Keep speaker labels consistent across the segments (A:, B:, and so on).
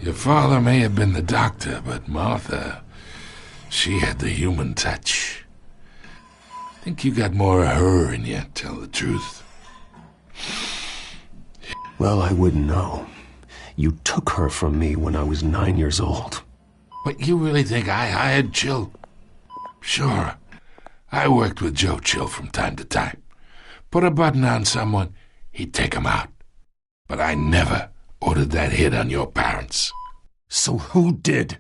A: Your father may have been the doctor, but Martha, she had the human touch. I think you got more of her in you, tell the truth.
B: Well, I wouldn't know. You took her from me when I was 9 years old.
A: What, you really think I hired Chill? Sure. I worked with Joe Chill from time to time. Put a button on someone, he'd take him out. But I never ordered that hit on your parents.
B: So who did?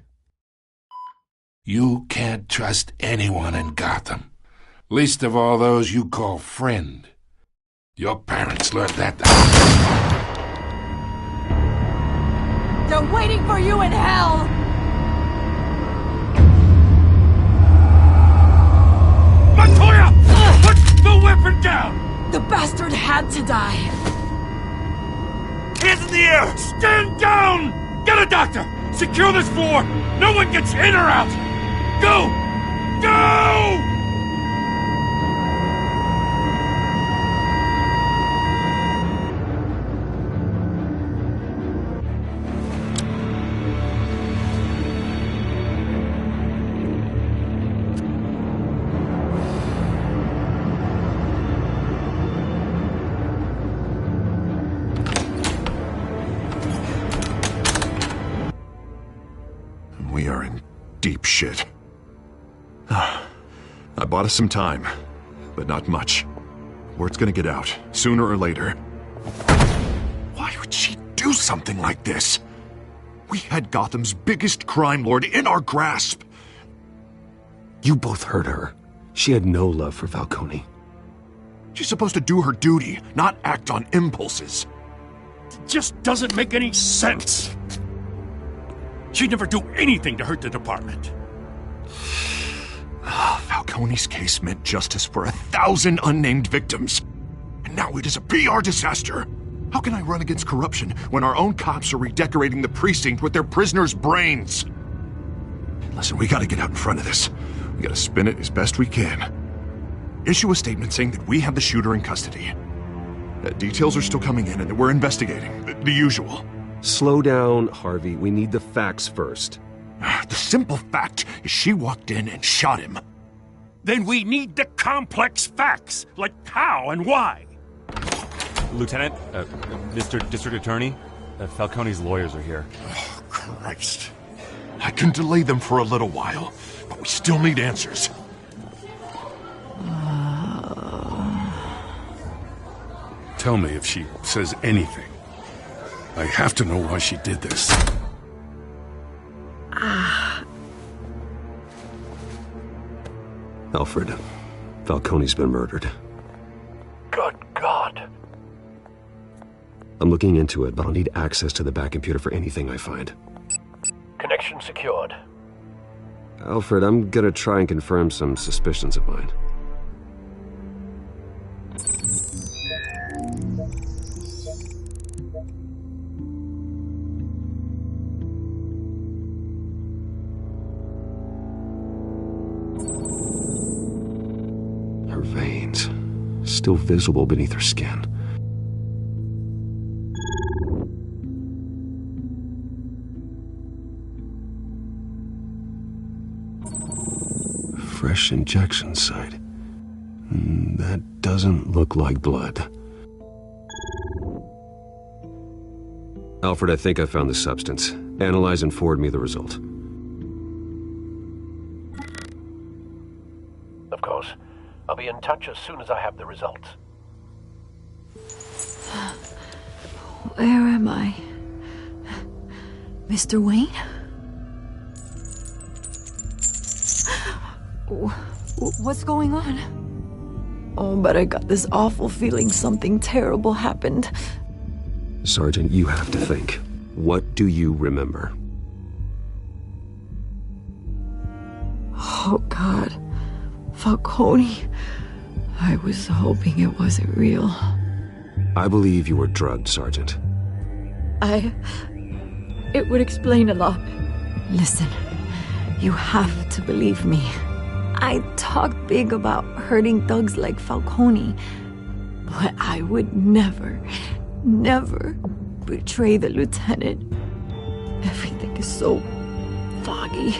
A: You can't trust anyone in Gotham. Least of all those you call friend. Your parents learned that.
C: They're waiting for you in hell!
D: Montoya! Put the weapon down!
C: The bastard had to die.
D: Hands in the air! Stand down! Get a doctor! Secure this floor! No one gets in or out! Go! Go!
E: We are in deep shit. I bought us some time, but not much. Word's gonna get out, sooner or later. Why would she do something like this? We had Gotham's biggest crime lord in our grasp.
B: You both hurt her. She had no love for Falcone.
E: She's supposed to do her duty, not act on impulses.
D: It just doesn't make any sense. She'd never do anything to hurt the department.
E: Falcone's case meant justice for 1,000 unnamed victims. And now it is a PR disaster. How can I run against corruption when our own cops are redecorating the precinct with their prisoners' brains? Listen, we gotta get out in front of this. We gotta spin it as best we can. Issue a statement saying that we have the shooter in custody. Details are still coming in and that we're investigating. The usual.
B: Slow down, Harvey. We need the facts first.
E: The simple fact is she walked in and shot him.
D: Then we need the complex facts, like how and why.
F: Lieutenant, Mr. District Attorney, Falcone's lawyers are here.
E: Oh, Christ. I can delay them for a little while, but we still need answers.
A: Tell me if she says anything. I have to know why she did this.
B: Alfred, Falcone's been murdered.
E: Good God.
B: I'm looking into it, but I'll need access to the back computer for anything I find.
G: Connection secured.
B: Alfred, I'm gonna try and confirm some suspicions of mine. Her veins, still visible beneath her skin. Fresh injection site. That doesn't look like blood. Alfred, I think I found the substance. Analyze and forward me the result.
G: Of course. I'll be in touch as soon as I have the results.
C: Where am I? Mr. Wayne? What's going on? Oh, but I got this awful feeling something terrible happened.
B: Sergeant, you have to think. What do you remember?
C: Oh, God. Falcone. I was hoping it wasn't real.
B: I believe you were drugged, Sergeant.
C: It would explain a lot. Listen, you have to believe me. I talked big about hurting thugs like Falcone, but I would never betray the lieutenant. Everything is so foggy.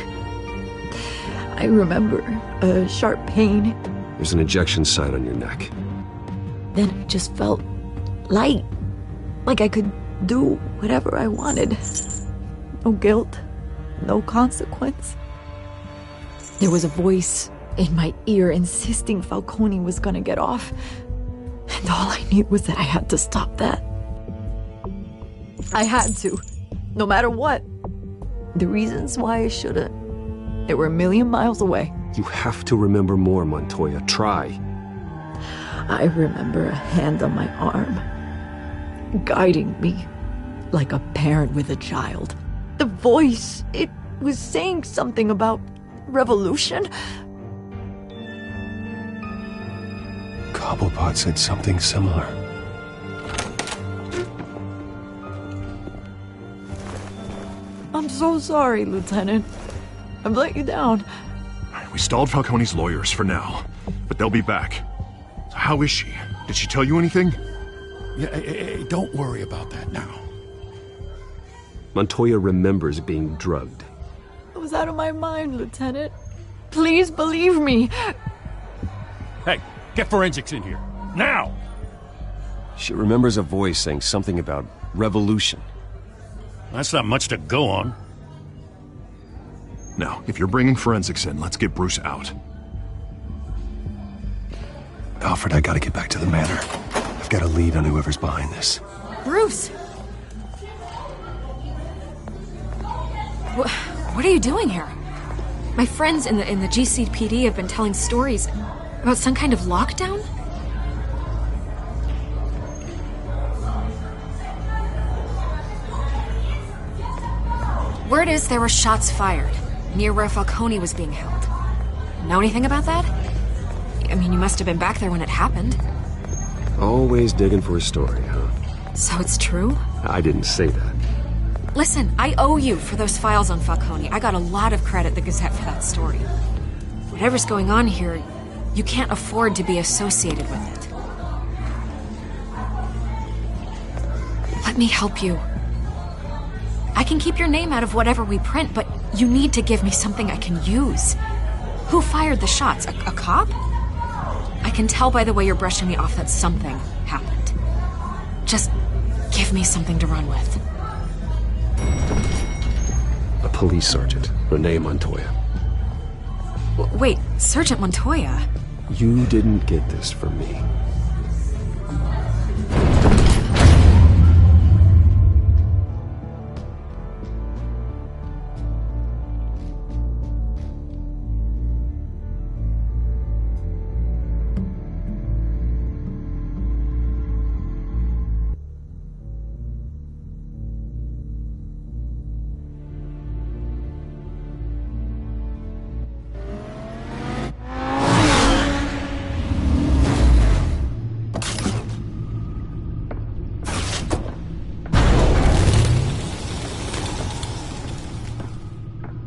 C: I remember a sharp pain.
B: There's an ejection site on your neck.
C: Then it just felt light. Like I could do whatever I wanted. No guilt, no consequence. There was a voice in my ear insisting Falcone was gonna get off. And all I knew was that I had to stop that. I had to, no matter what. The reasons why I shouldn't, they were a million miles away.
B: You have to remember more, Montoya. Try.
C: I remember a hand on my arm, guiding me like a parent with a child. The voice, it was saying something about revolution.
B: Cobblepot said something similar.
C: I'm so sorry, Lieutenant. I've let you down.
E: We stalled Falcone's lawyers for now, but they'll be back. So how is she? Did she tell you anything?
A: Yeah, hey, don't worry about that now.
B: Montoya remembers being drugged.
C: I was out of my mind, Lieutenant. Please believe me.
D: Hey, get forensics in here. Now!
B: She remembers a voice saying something about revolution.
D: That's not much to go on.
E: Now, if you're bringing forensics in, let's get Bruce out.
B: Alfred, I gotta get back to the manor. I've got a lead on whoever's behind this.
H: Bruce! What are you doing here? My friends in the GCPD have been telling stories about some kind of lockdown? Word is there were shots fired near where Falcone was being held. Know anything about that? I mean, you must have been back there when it happened.
B: Always digging for a story, huh?
H: So it's true?
B: I didn't say that.
H: Listen, I owe you for those files on Falcone. I got a lot of credit at the Gazette for that story. Whatever's going on here, you can't afford to be associated with it. Let me help you. I can keep your name out of whatever we print, but you need to give me something I can use. Who fired the shots? A cop? I can tell by the way you're brushing me off that something happened. Just give me something to run with.
B: A police sergeant, Renee Montoya.
H: Wait, Sergeant Montoya?
B: You didn't get this from me.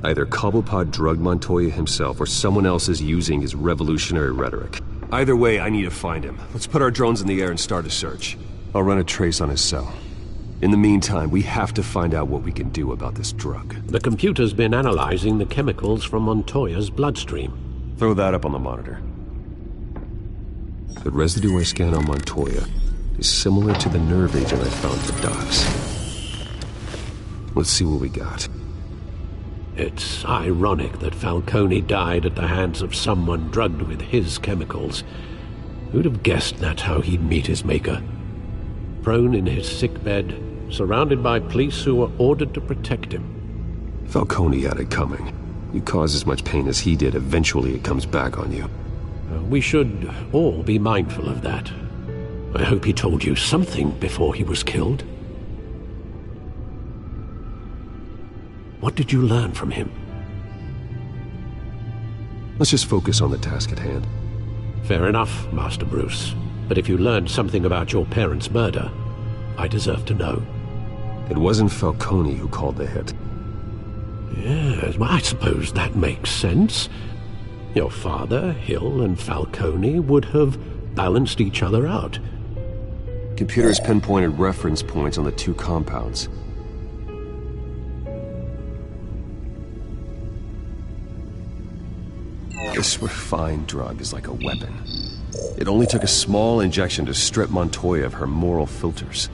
B: Either Cobblepot drugged Montoya himself, or someone else is using his revolutionary rhetoric. Either way, I need to find him. Let's put our drones in the air and start a search. I'll run a trace on his cell. In the meantime, we have to find out what we can do about this drug.
I: The computer's been analyzing the chemicals from Montoya's bloodstream.
B: Throw that up on the monitor. The residue I scan on Montoya is similar to the nerve agent I found for Docs. Let's see what we got.
I: It's ironic that Falcone died at the hands of someone drugged with his chemicals. Who'd have guessed that's how he'd meet his maker? Prone in his sickbed, surrounded by police who were ordered to protect him.
B: Falcone had it coming. You cause as much pain as he did, eventually it comes back on you.
I: We should all be mindful of that. I hope he told you something before he was killed. What did you learn from him?
B: Let's just focus on the task at hand.
I: Fair enough, Master Bruce. But if you learned something about your parents' murder, I deserve to know.
B: It wasn't Falcone who called the hit.
I: Yes, well, I suppose that makes sense. Your father, Hill, and Falcone would have balanced each other out.
B: Computers pinpointed reference points on the two compounds. This refined drug is like a weapon. It only took a small injection to strip Montoya of her moral filters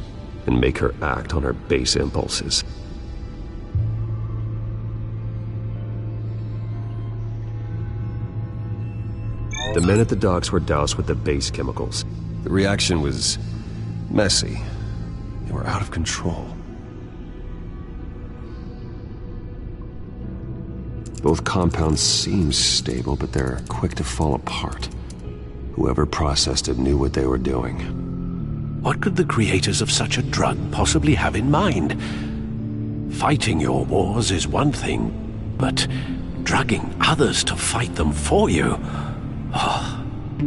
B: and make her act on her base impulses. The men at the docks were doused with the base chemicals. The reaction was messy. They were out of control. Both compounds seem stable, but they're quick to fall apart. Whoever processed it knew what they were doing.
I: What could the creators of such a drug possibly have in mind? Fighting your wars is one thing, but drugging others to fight them for you?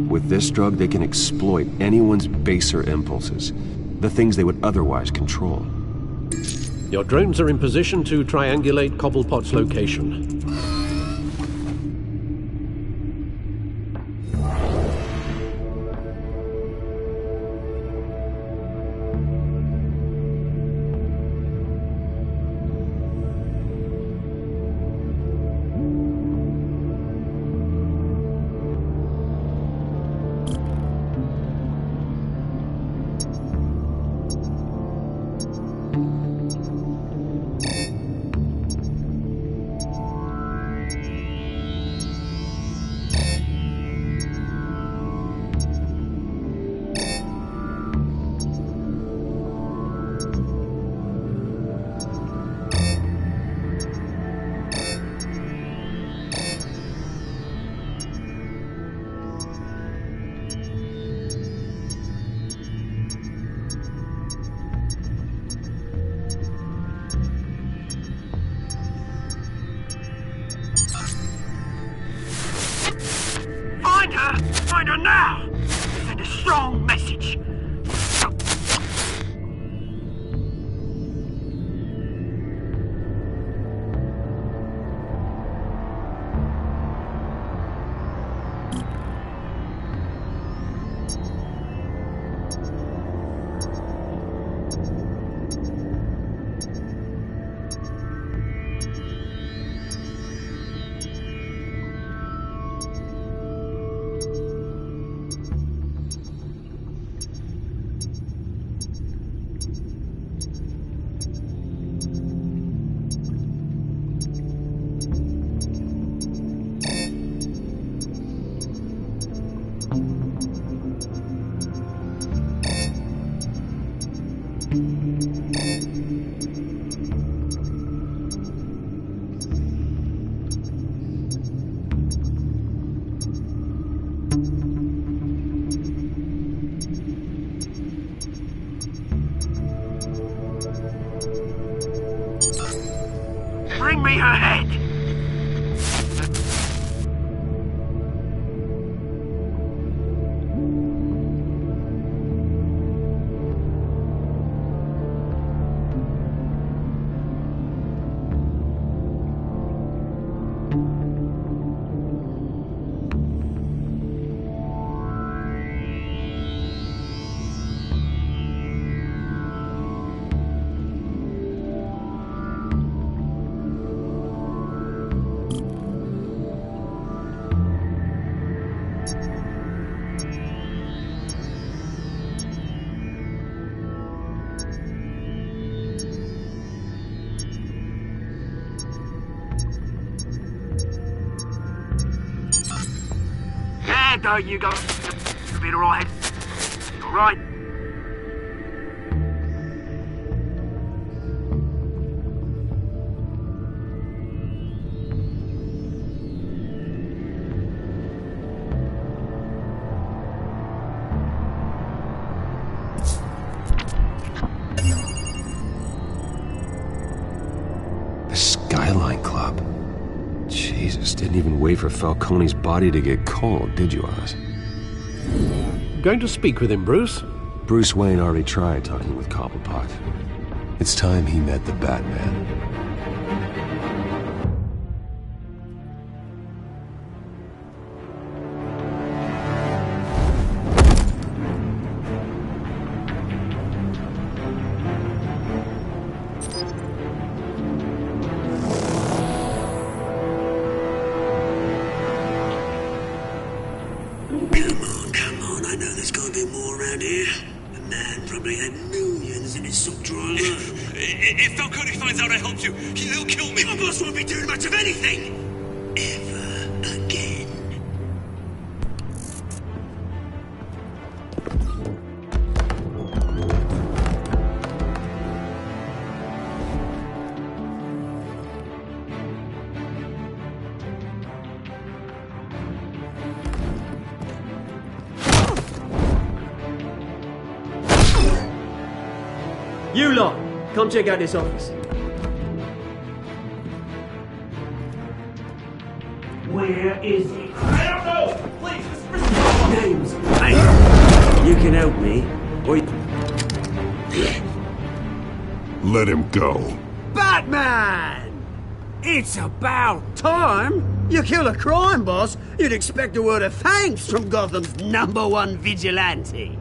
B: With this drug, they can exploit anyone's baser impulses, the things they would otherwise control.
I: Your drones are in position to triangulate Cobblepot's location.
D: Find her now! Send a strong message! Bring me her head! There you go. You'll be alright. You alright?
B: The Skyline Club. Jesus, didn't even wait for Falcone's body to get cold, did you, Oz?
I: Going to speak with him, Bruce?
B: Bruce Wayne already tried talking with Cobblepot. It's time he met the Batman.
J: around here. The man probably had millions in his sock drawer alone.
K: If Falcone finds out I helped you, he'll kill me.
J: Your boss won't be doing much of anything. Ever again.
L: You lot, come check out this office.
J: Where is he?
K: I don't know! Please, just
J: Names. Hey, you can help me, or
E: Let him go.
J: Batman! It's about time! You kill a crime boss, you'd expect a word of thanks from Gotham's #1 vigilante.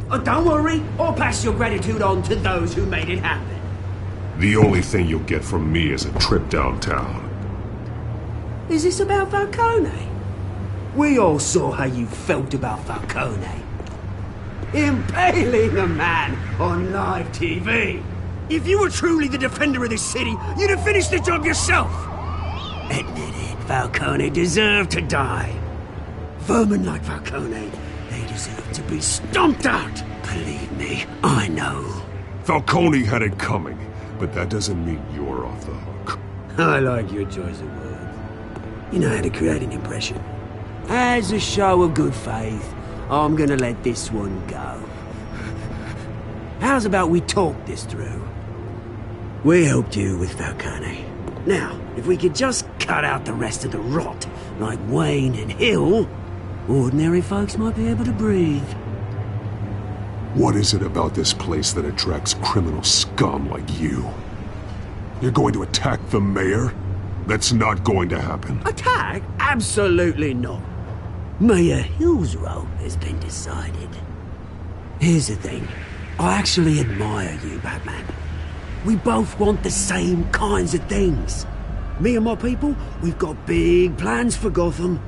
J: Oh, don't worry, I'll pass your gratitude on to those who made it happen.
E: The only thing you'll get from me is a trip downtown.
J: Is this about Falcone? We all saw how you felt about Falcone. Impaling a man on live TV. If you were truly the defender of this city, you'd have finished the job yourself. Admit it, Falcone deserved to die. Vermin like Falcone, they deserve to be stomped out. Believe me, I know.
E: Falcone had it coming, but that doesn't mean you're off the hook.
J: I like your choice of words. You know how to create an impression. As a show of good faith, I'm gonna let this one go. How's about we talk this through? We helped you with Falcone. Now, if we could just cut out the rest of the rot, like Wayne and Hill, ordinary folks might be able to breathe.
E: What is it about this place that attracts criminal scum like you? You're going to attack the mayor? That's not going to happen.
J: Attack? Absolutely not. Mayor Hill's role has been decided. Here's the thing. I actually admire you, Batman. We both want the same kinds of things. Me and my people, we've got big plans for Gotham.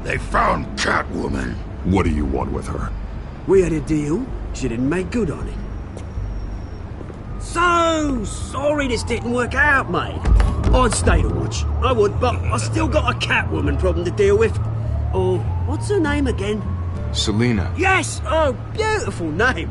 A: They found Catwoman.
E: What do you want with her?
J: We had a deal. She didn't make good on it. So sorry this didn't work out, mate. I'd stay to watch. I would, but I still got a Catwoman problem to deal with. Oh, what's her name again?
M: Selina.
J: Yes! Oh, beautiful name.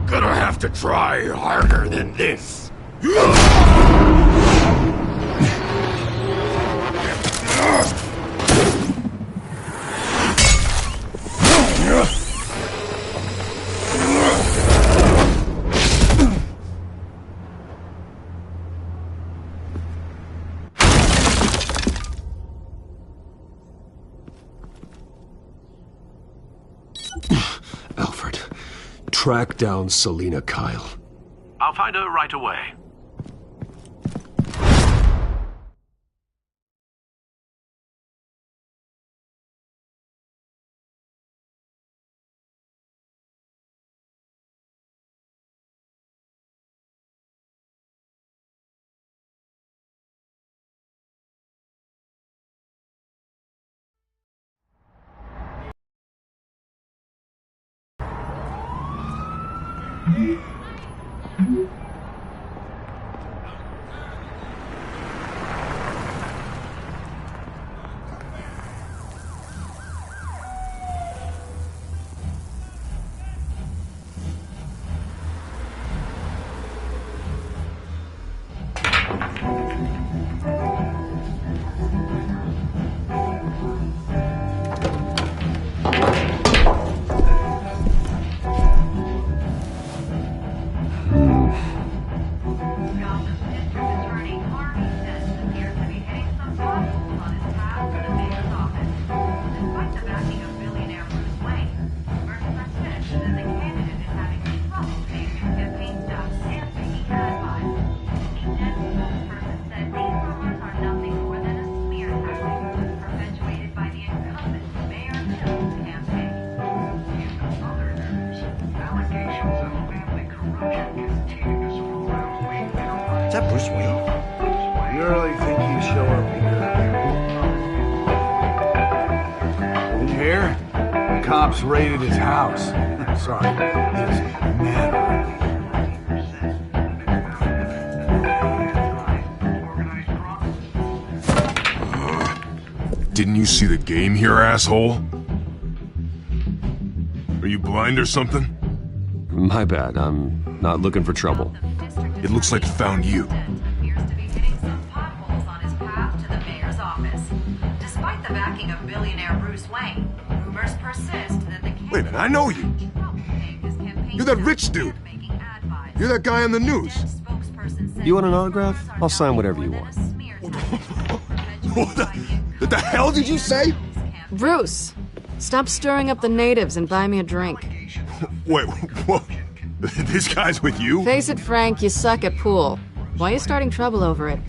A: Gonna have to try harder than this.
E: Alfred, track down Selina Kyle.
G: I'll find her right away.
M: cops raided his house. Sorry, his manor.
E: Didn't you see the game here, asshole? Are you blind or something?
B: My bad, I'm not looking for trouble.
E: It looks like it found you.
N: Despite the backing of billionaire Bruce Wayne, rumors persist that the
E: Wait a minute, I know you. You're that rich dude. You're that guy on the news.
B: You want an autograph? I'll sign whatever you want.
E: What the hell did you say?
O: Bruce, stop stirring up the natives and buy me a drink.
E: Wait, what? This guy's with you?
O: Face it, Frank, you suck at pool. Why are you starting trouble over it?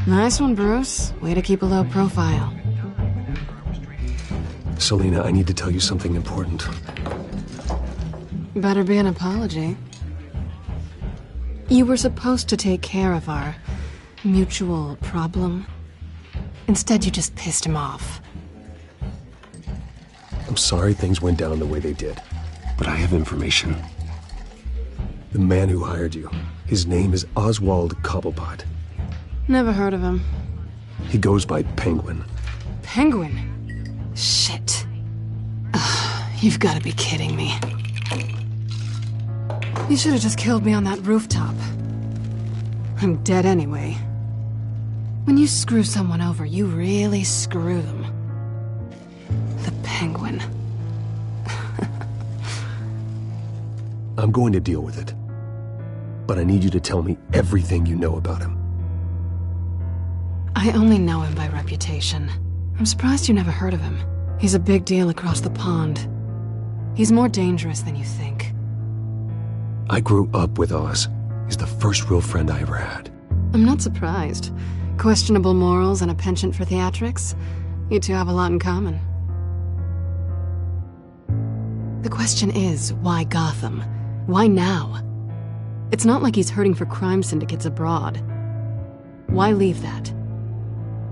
O: Nice one, Bruce. Way to keep a low profile.
B: Selina, I need to tell you something important.
O: Better be an apology. You were supposed to take care of our mutual problem. Instead, you just pissed him off.
B: I'm sorry things went down the way they did, but I have information. The man who hired you, his name is Oswald Cobblepot.
O: Never heard of him.
B: He goes by Penguin.
O: Penguin? Shit. Ugh, you've got to be kidding me. You should have just killed me on that rooftop. I'm dead anyway. When you screw someone over, you really screw them. The Penguin.
B: I'm going to deal with it. But I need you to tell me everything you know about him.
O: I only know him by reputation. I'm surprised you never heard of him. He's a big deal across the pond. He's more dangerous than you think.
B: I grew up with Oz. He's the first real friend I ever had.
O: I'm not surprised. Questionable morals and a penchant for theatrics. You two have a lot in common. The question is, why Gotham? Why now? It's not like he's hurting for crime syndicates abroad. Why leave that?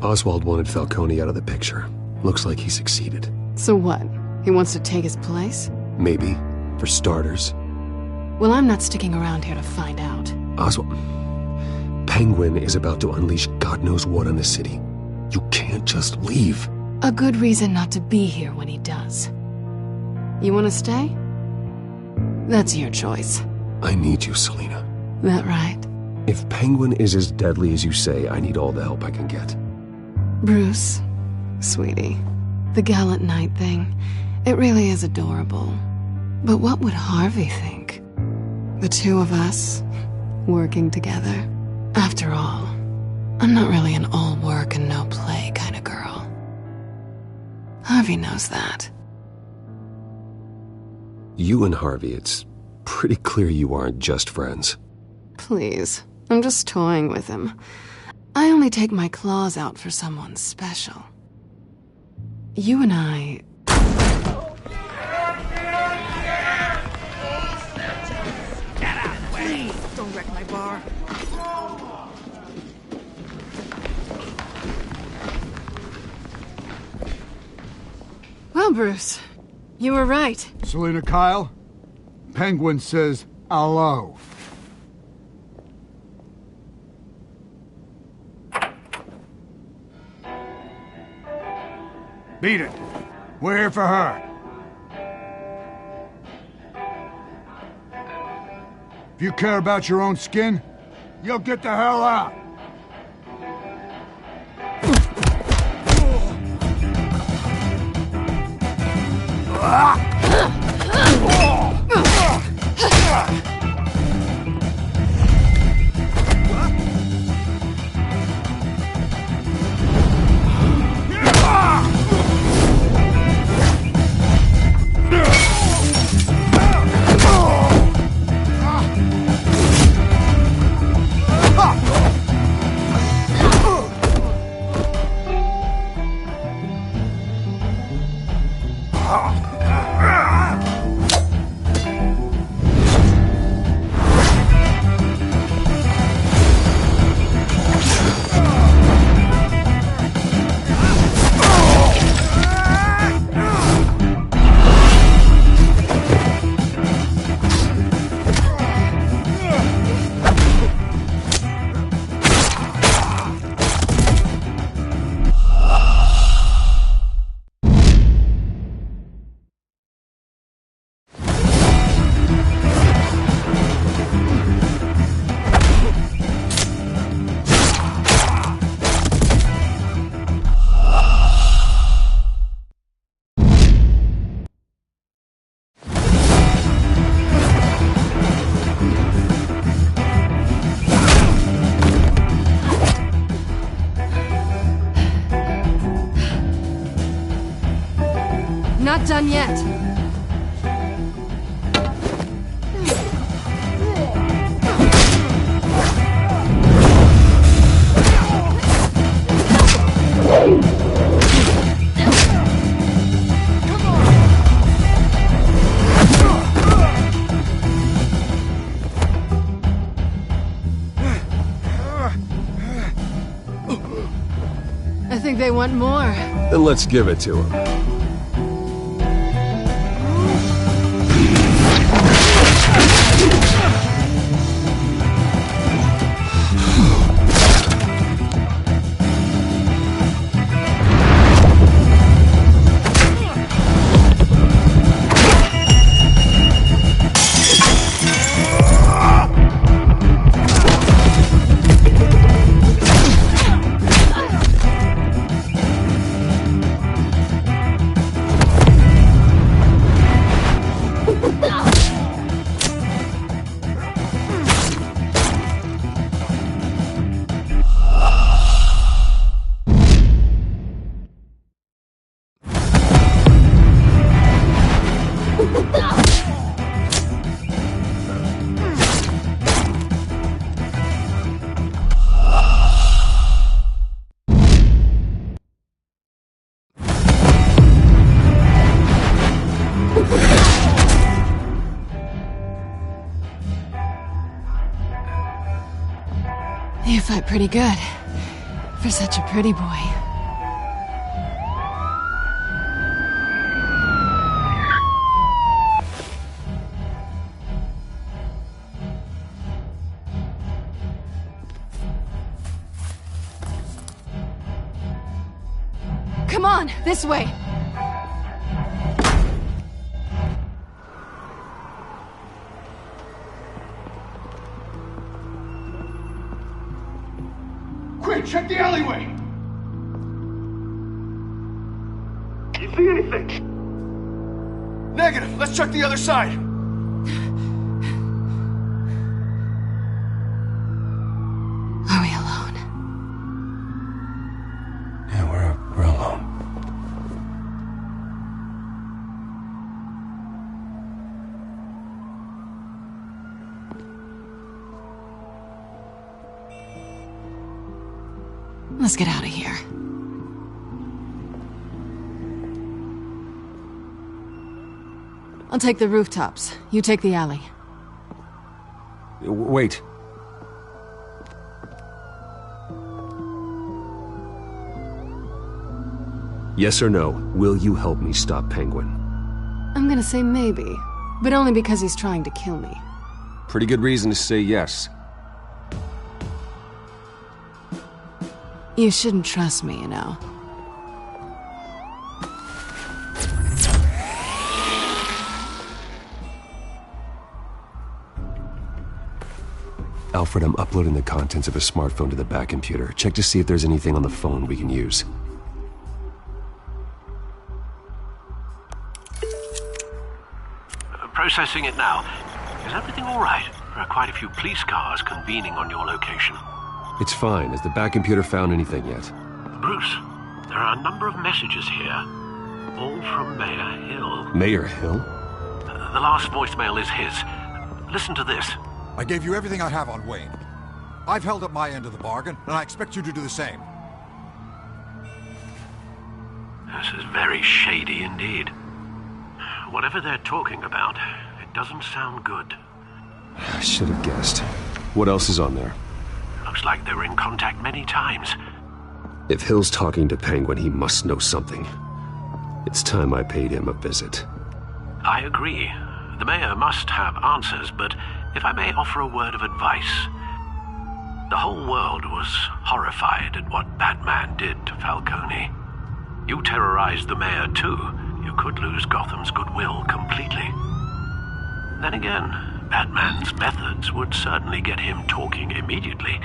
B: Oswald wanted Falcone out of the picture. Looks like he succeeded.
O: So what? He wants to take his place?
B: Maybe. For starters.
O: Well, I'm not sticking around here to find out.
B: Oswald... Penguin is about to unleash God knows what on the city. You can't just leave.
O: A good reason not to be here when he does. You want to stay? That's your choice.
B: I need you, Selina.
O: That right?
B: If Penguin is as deadly as you say, I need all the help I can get.
O: Bruce, sweetie, the gallant knight thing, it really is adorable. But what would Harvey think? The two of us, working together. After all, I'm not really an all work and no play kind of girl. Harvey knows that.
B: You and Harvey, it's pretty clear you aren't just friends.
O: Please, I'm just toying with him. I only take my claws out for someone special. You and I...
N: Get out of the way! Don't wreck my bar.
O: Well, Bruce, you were right.
M: Selina Kyle, Penguin says hello. Beat it. We're here for her. If you care about your own skin, you'll get the hell out.
O: not done yet. I think they want more.
B: Then let's give it to them.
O: You fight pretty good. For such a pretty boy. Come on, this way.
M: Quick, check the alleyway!
E: You see anything?
M: Negative. Let's check the other side.
O: Are we alone?
B: Yeah, we're alone.
O: Let's get out of here. I'll take the rooftops. You take the alley.
B: Wait. Yes or no, will you help me stop Penguin?
O: I'm gonna say maybe, but only because he's trying to kill me.
B: Pretty good reason to say yes.
O: You shouldn't trust me, you know.
B: Alfred, I'm uploading the contents of a smartphone to the back computer. Check to see if there's anything on the phone we can use.
G: Processing it now. Is everything all right? There are quite a few police cars convening on your location.
B: It's fine. Has the back computer found anything yet?
G: Bruce, there are a number of messages here. All from Mayor Hill.
B: Mayor Hill?
G: The last voicemail is his. Listen to this.
P: I gave you everything I have on Wayne. I've held up my end of the bargain, and I expect you to do the same.
G: This is very shady indeed. Whatever they're talking about, it doesn't sound good.
B: I should have guessed. What else is on there?
G: Looks like they were in contact many times.
B: If Hill's talking to Penguin, he must know something. It's time I paid him a visit.
G: I agree. The mayor must have answers, but if I may offer a word of advice. The whole world was horrified at what Batman did to Falcone. You terrorized the mayor too. You could lose Gotham's goodwill completely. Then again, Batman's methods would certainly get him talking immediately.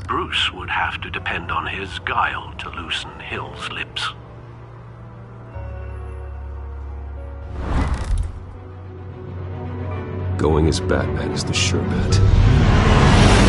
G: Bruce would have to depend on his guile to loosen Hill's lips.
B: Going as Batman is the sure bet.